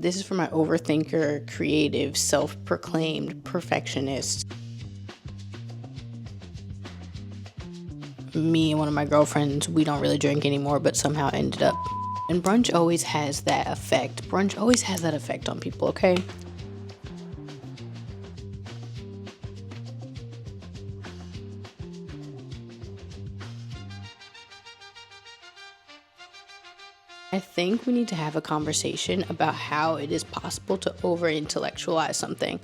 This is for my overthinker, creative, self-proclaimed perfectionist. Me and one of my girlfriends, we don't really drink anymore, but somehow ended up. And brunch always has that effect. Brunch always has that effect on people, okay? I think we need to have a conversation about how it is possible to over-intellectualize something.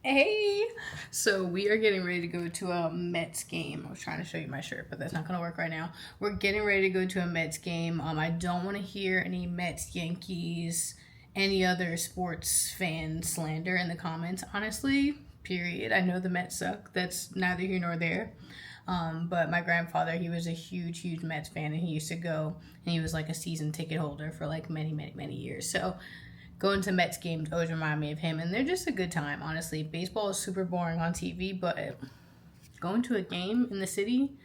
Hey, so we are getting ready to go to a Mets game. I was trying to show you my shirt, but that's not gonna work right now. We're getting ready to go to a Mets game. I don't want to hear any Mets, Yankees, any other sports fan slander in the comments, honestly, period. I know the Mets suck. That's neither here nor there. But my grandfather, he was a huge Mets fan, and he used to go, and he was like a season ticket holder for like many years. So going to Mets games always remind me of him, and they're just a good time, honestly. Baseball is super boring on TV, but going to a game in the city,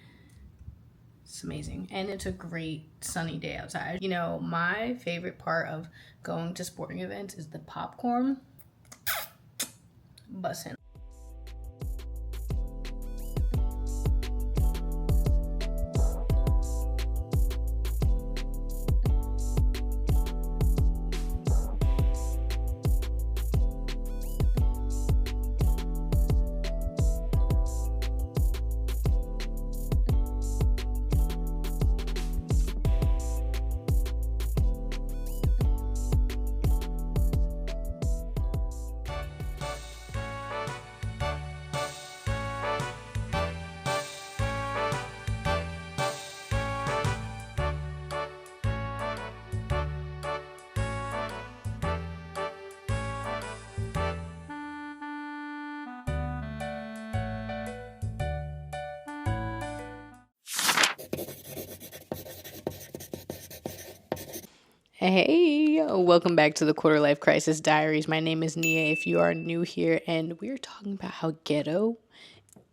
it's amazing. And it's a great sunny day outside. You know, my favorite part of going to sporting events is the popcorn. Bussin'. Hey, welcome back to the Quarter Life Crisis Diaries. My name is Nia if you are new here, and we're talking about how ghetto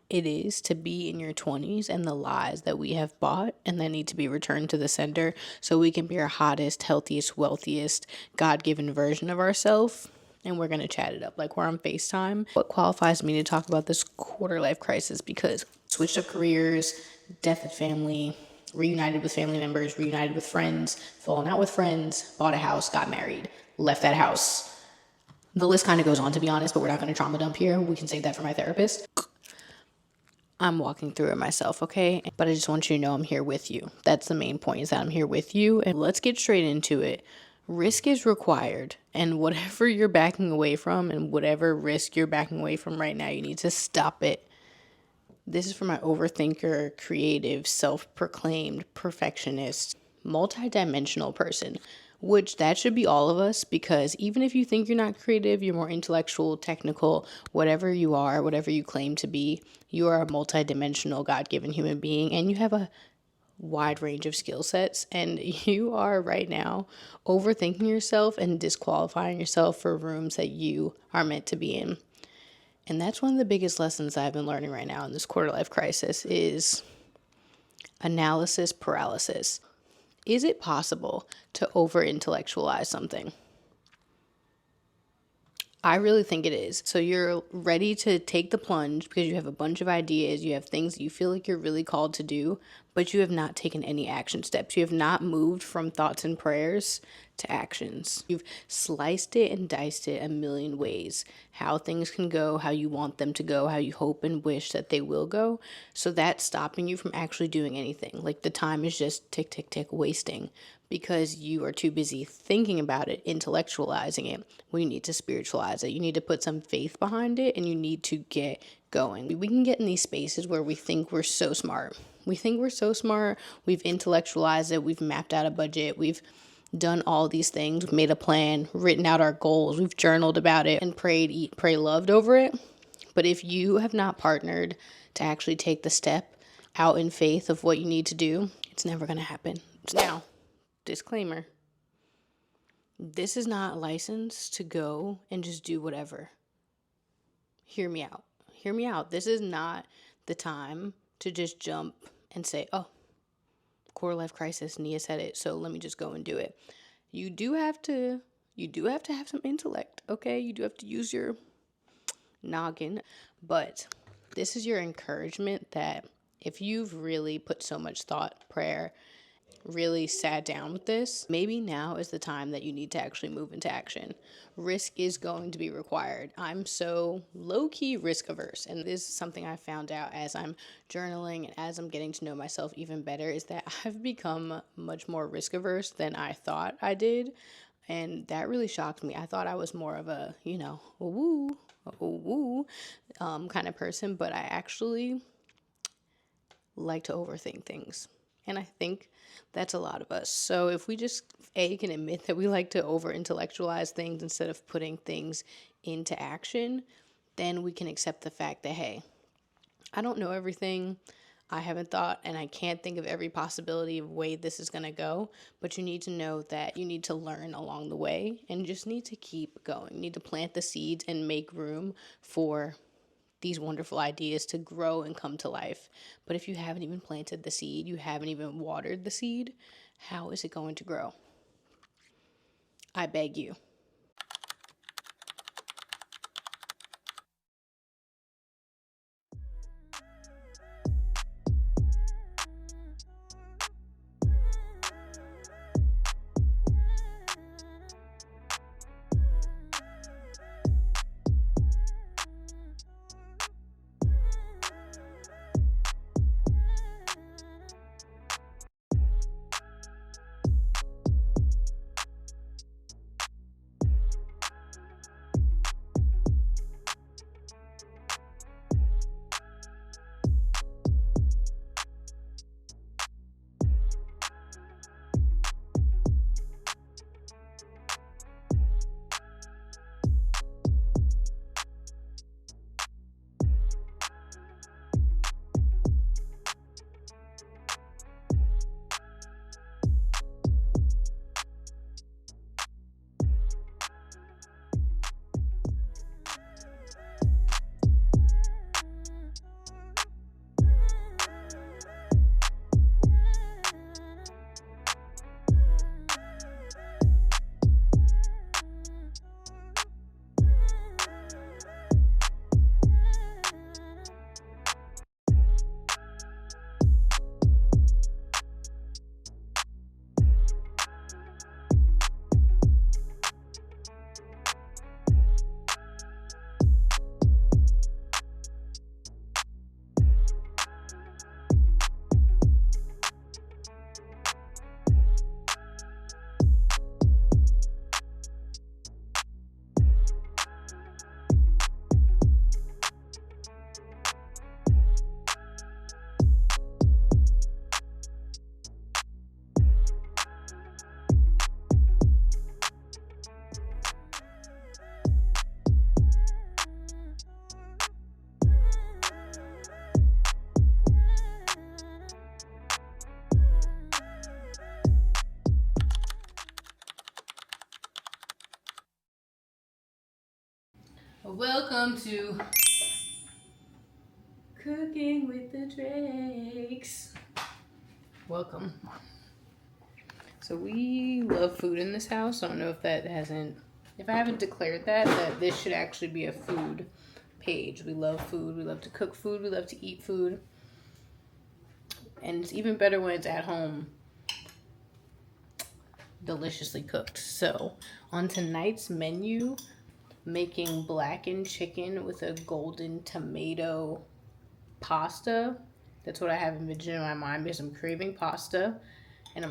it is to be in your 20s and the lies that we have bought and that need to be returned to the sender so we can be our hottest, healthiest, wealthiest, God-given version of ourselves. And we're going to chat it up like we're on FaceTime. What qualifies me to talk about this quarter life crisis? Because switched up careers, death of family, reunited with family members, reunited with friends, fallen out with friends, bought a house, got married, left that house. The list kind of goes on, to be honest, but we're not going to trauma dump here. We can save that for my therapist. I'm walking through it myself, okay? But I just want you to know I'm here with you. That's the main point, is that I'm here with you. And let's get straight into it. Risk is required. And whatever you're backing away from and whatever risk you're backing away from right now, you need to stop it. This is for my overthinker, creative, self-proclaimed perfectionist, multi-dimensional person, which that should be all of us, because even if you think you're not creative, you're more intellectual, technical, whatever you are, whatever you claim to be, you are a multi-dimensional, God-given human being, and you have a wide range of skill sets, and you are right now overthinking yourself and disqualifying yourself for rooms that you are meant to be in. And that's one of the biggest lessons I've been learning right now in this quarter life crisis is analysis paralysis. Is it possible to over-intellectualize something? I really think it is. So you're ready to take the plunge because you have a bunch of ideas, you have things that you feel like you're really called to do, but you have not taken any action steps. You have not moved from thoughts and prayers to actions. You've sliced it and diced it a million ways, how things can go, how you want them to go, how you hope and wish that they will go. So that's stopping you from actually doing anything. Like the time is just tick, tick, tick, wasting because you are too busy thinking about it, intellectualizing it. Well, you need to spiritualize it. You need to put some faith behind it, and you need to get going. We can get in these spaces where we think we're so smart. We think we're so smart. We've intellectualized it. We've mapped out a budget. We've done all these things. We've made a plan, written out our goals. We've journaled about it and prayed, eat, pray, loved over it. But if you have not partnered to actually take the step out in faith of what you need to do, it's never going to happen. Now, disclaimer, this is not a license to go and just do whatever. Hear me out. hear me out. This is not the time to just jump and say, oh, quarter life crisis, Nia said it, so let me just go and do it. You do have to have some intellect, okay? You do have to use your noggin, but this is your encouragement that if you've really put so much thought, prayer, really sat down with this, maybe now is the time that you need to actually move into action. Risk is going to be required. I'm so low-key risk averse, and this is something I found out as I'm journaling and as I'm getting to know myself even better, is that I've become much more risk averse than I thought I did, and that really shocked me. I thought I was more of a, kind of person, but I actually like to overthink things. And I think that's a lot of us. So if we just, can admit that we like to over intellectualize things instead of putting things into action, then we can accept the fact that, hey, I don't know everything. I haven't thought, and I can't think of every possibility of way this is going to go. But you need to know that you need to learn along the way and just need to keep going. You need to plant the seeds and make room for these wonderful ideas to grow and come to life. But if you haven't even planted the seed, you haven't even watered the seed, how is it going to grow? I beg you. Welcome to Cooking with the Drakes. Welcome. So we love food in this house. I don't know if if I haven't declared that this should actually be a food page. We love food. We love to cook food. We love to eat food. And it's even better when it's at home, deliciously cooked. So on tonight's menu, making blackened chicken with a golden tomato pasta. That's what I have envisioned in my mind because I'm craving pasta. And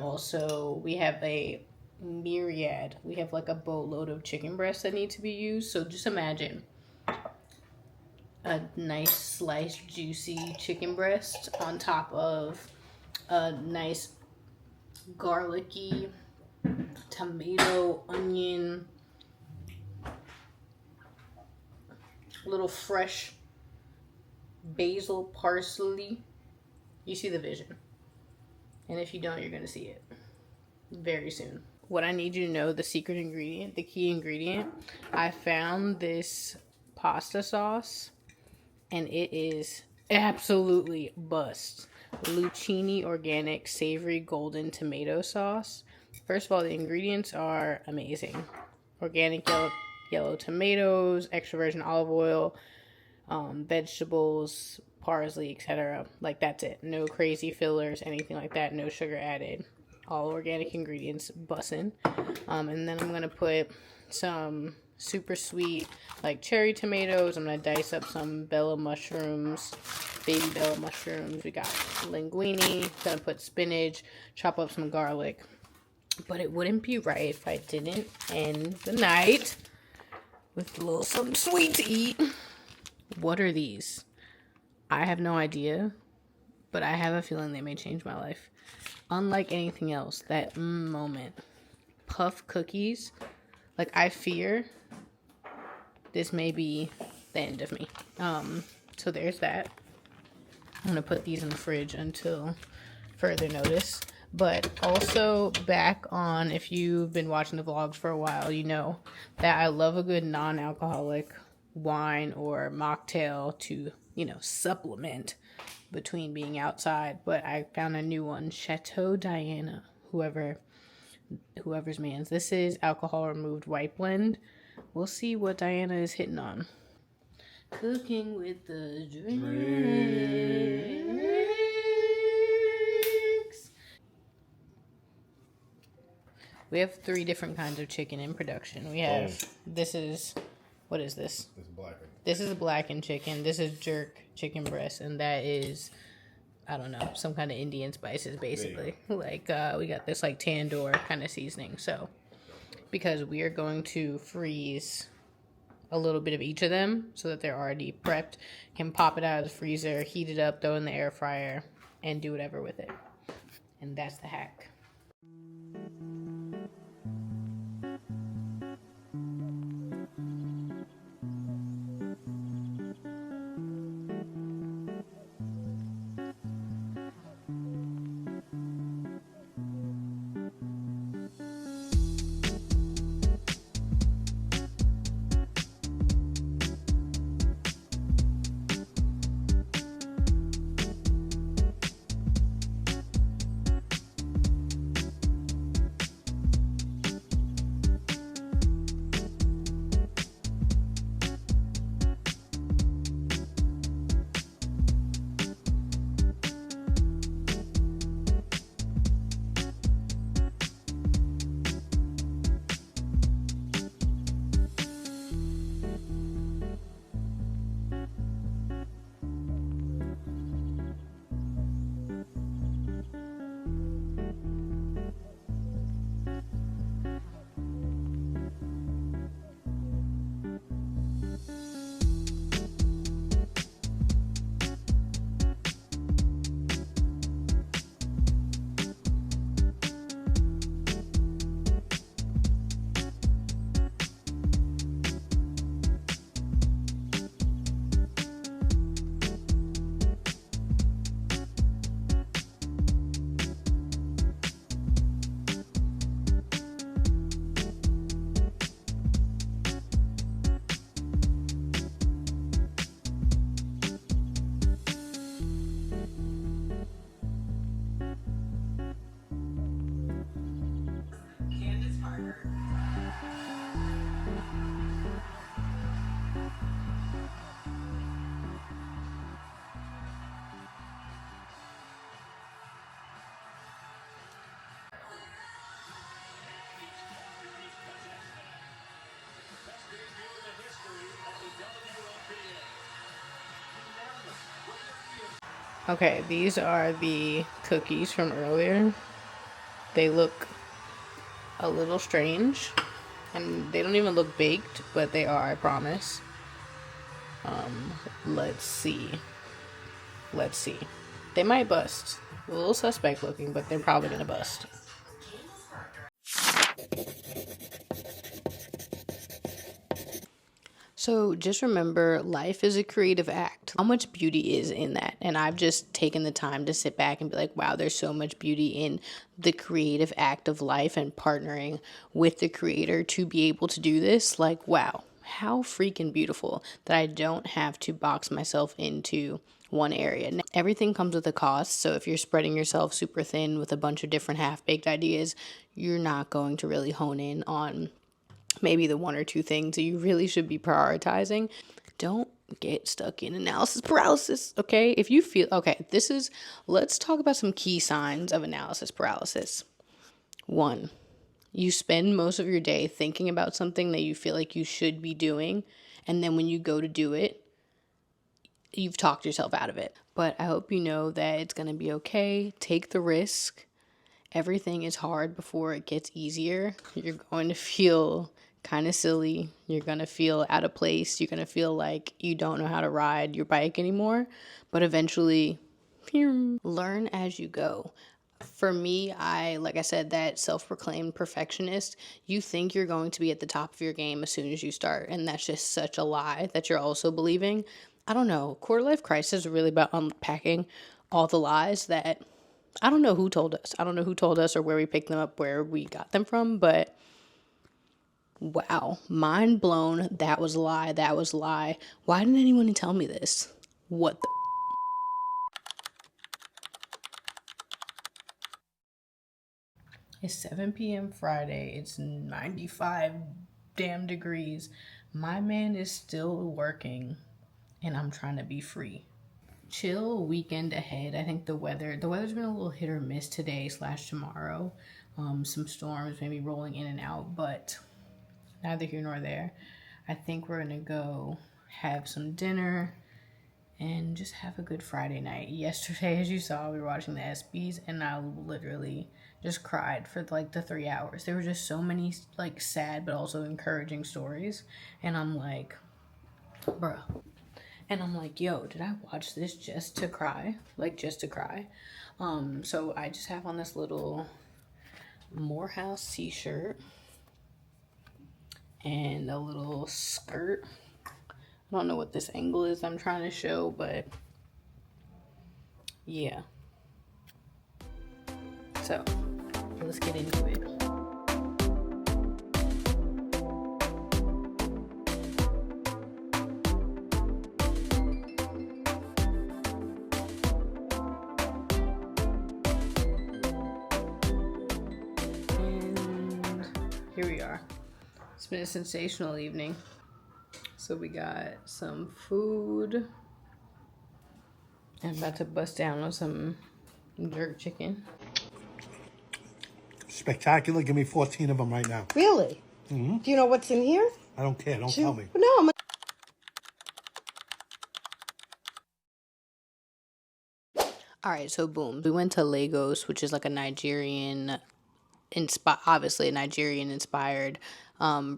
we have a myriad. We have like a boatload of chicken breasts that need to be used. So just imagine a nice sliced, juicy chicken breast on top of a nice garlicky tomato, onion, little fresh basil, parsley. You see the vision. And if you don't, you're going to see it very soon. What I need you to know, the secret ingredient, the key ingredient, I found this pasta sauce and it is absolutely bust. Lucchini organic savory golden tomato sauce. First of all, the ingredients are amazing. Organic yellow tomatoes, extra virgin olive oil, vegetables, parsley, etc. Like, that's it. No crazy fillers, anything like that. No sugar added. All organic ingredients, bussin'. And then I'm gonna put some super sweet like cherry tomatoes. I'm gonna dice up some bella mushrooms, baby bella mushrooms. We got linguine. Gonna put spinach, chop up some garlic. But it wouldn't be right if I didn't end the night with a little something sweet to eat. What are these? I have no idea, but I have a feeling they may change my life. Unlike anything else, that moment. Puff cookies. Like, I fear this may be the end of me. So there's that. I'm gonna put these in the fridge until further notice. But also, back on, if you've been watching the vlogs for a while, you know that I love a good non-alcoholic wine or mocktail to, supplement between being outside. But I found a new one, Chateau Diana, whoever's man's. This is alcohol removed white blend. We'll see what Diana is hitting on. Cooking with the drinks. We have 3 different kinds of chicken in production. We have, what is this? It's blackened. This is a blackened chicken. This is jerk chicken breast, and that is, I don't know, some kind of Indian spices, basically. Like, we got this, like, tandoor kind of seasoning. So, because we are going to freeze a little bit of each of them so that they're already prepped, can pop it out of the freezer, heat it up, throw it in the air fryer, and do whatever with it. And that's the hack. Okay, these are the cookies from earlier. They look a little strange, and they don't even look baked, but they are, I promise. Let's see. They might bust. A little suspect looking, but they're probably gonna bust. So just remember, life is a creative act. How much beauty is in that? And I've just taken the time to sit back and be like, wow, there's so much beauty in the creative act of life and partnering with the creator to be able to do this. Like, wow, how freaking beautiful that I don't have to box myself into one area. Now, everything comes with a cost. So if you're spreading yourself super thin with a bunch of different half-baked ideas, you're not going to really hone in on maybe the one or two things that you really should be prioritizing. Don't get stuck in analysis paralysis, okay? If you feel, okay, let's talk about some key signs of analysis paralysis. 1, you spend most of your day thinking about something that you feel like you should be doing, and then when you go to do it, you've talked yourself out of it. But I hope you know that it's going to be okay. Take the risk. Everything is hard before it gets easier. You're going to feel kind of silly. You're going to feel out of place. You're going to feel like you don't know how to ride your bike anymore. But eventually, learn as you go. For me, like I said, that self-proclaimed perfectionist, you think you're going to be at the top of your game as soon as you start. And that's just such a lie that you're also believing. I don't know. Quarter life crisis is really about unpacking all the lies that I don't know who told us. I don't know who told us or where we picked them up, where we got them from, but wow, mind blown. That was a lie. That was a lie. Why didn't anyone tell me this? What the? It's 7 p.m. Friday. It's 95 damn degrees. My man is still working, and I'm trying to be free. Chill weekend ahead. I think the weather's been a little hit or miss today / tomorrow. Some storms maybe rolling in and out, but neither here nor there. I think we're gonna go have some dinner and just have a good Friday night. Yesterday, as you saw, we were watching the ESPYs, and I literally just cried for like the 3 hours. There were just so many like sad but also encouraging stories, and I'm like, bruh. And I'm like, yo, did I watch this just to cry? Like, just to cry. So I just have on this little Morehouse t-shirt and a little skirt. I don't know what this angle is I'm trying to show, but yeah. So let's get into it. Here we are. It's been a sensational evening. So we got some food. I'm about to bust down on some jerk chicken. Spectacular. Give me 14 of them right now. Really? Mm-hmm. Do you know what's in here? I don't care. Don't tell me. No, I'm All right, so boom. We went to Lagos, which is like a obviously a Nigerian inspired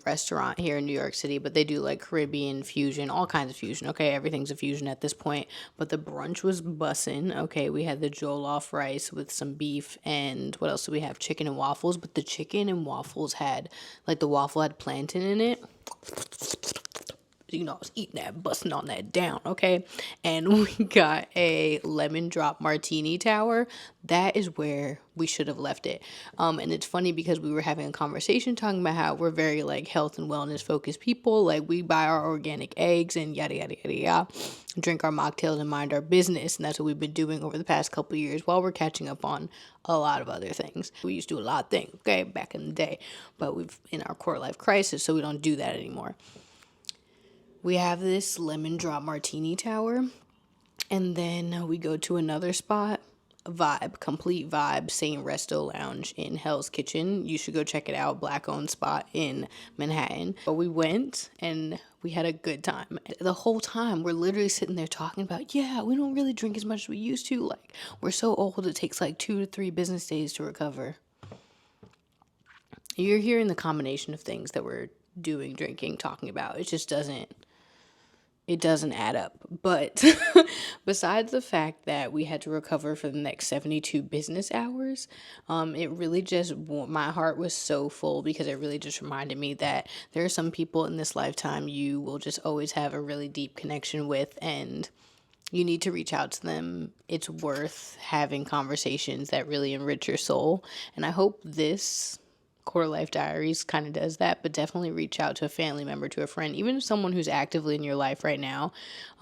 restaurant here in New York City, but they do like Caribbean fusion, all kinds of fusion. Okay, everything's a fusion at this point. But the brunch was bussin'. Okay, we had the jollof rice with some beef, and what else do we have? Chicken and waffles. But the chicken and waffles had like the waffle had plantain in it. You know, I was eating that, busting on that down, okay? And we got a lemon drop martini tower. That is where we should have left it. And it's funny because we were having a conversation talking about how we're very, like, health and wellness focused people. Like, we buy our organic eggs and yada, yada, yada, yada. Drink our mocktails and mind our business. And that's what we've been doing over the past couple of years while we're catching up on a lot of other things. We used to do a lot of things, okay, back in the day. But we've in our quarter life crisis, so we don't do that anymore. We have this lemon drop martini tower, and then we go to another spot, complete vibe, Saint Resto Lounge in Hell's Kitchen. You should go check it out, black-owned spot in Manhattan. But we went, and we had a good time. The whole time, we're literally sitting there talking about, yeah, we don't really drink as much as we used to. Like, we're so old, it takes like 2 to 3 business days to recover. You're hearing the combination of things that we're doing, drinking, talking about. It just doesn't add up. But besides the fact that we had to recover for the next 72 business hours, it really just, my heart was so full because it really just reminded me that there are some people in this lifetime you will just always have a really deep connection with, and you need to reach out to them. It's worth having conversations that really enrich your soul. And I hope this Quarter Life Diaries kind of does that, but definitely reach out to a family member, to a friend, even someone who's actively in your life right now.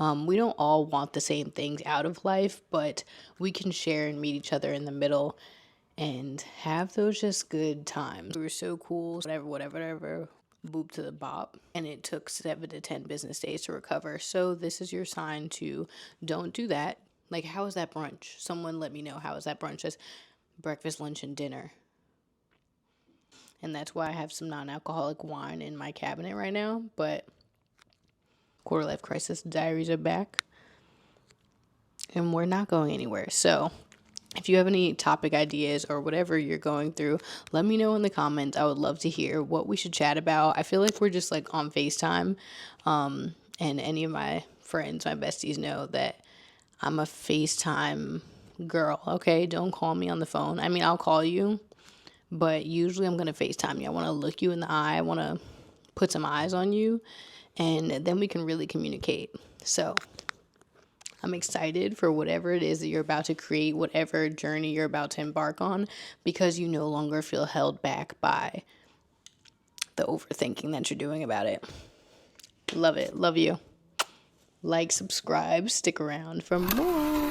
We don't all want the same things out of life, but we can share and meet each other in the middle and have those just good times. We were so cool, whatever, boop to the bop. And it took 7 to 10 business days to recover. So this is your sign to don't do that. Like, how was that brunch? Someone let me know, how was that brunch? As breakfast, lunch, and dinner. And that's why I have some non-alcoholic wine in my cabinet right now. But Quarter Life Crisis Diaries are back. And we're not going anywhere. So if you have any topic ideas or whatever you're going through, let me know in the comments. I would love to hear what we should chat about. I feel like we're just like on FaceTime. And any of my friends, my besties know that I'm a FaceTime girl. Okay, don't call me on the phone. I mean, I'll call you, but usually I'm going to FaceTime you. I want to look you in the eye. I want to put some eyes on you, and then we can really communicate. So I'm excited for whatever it is that you're about to create, whatever journey you're about to embark on, because you no longer feel held back by the overthinking that you're doing about it. Love it. Love you. Like, subscribe, stick around for more.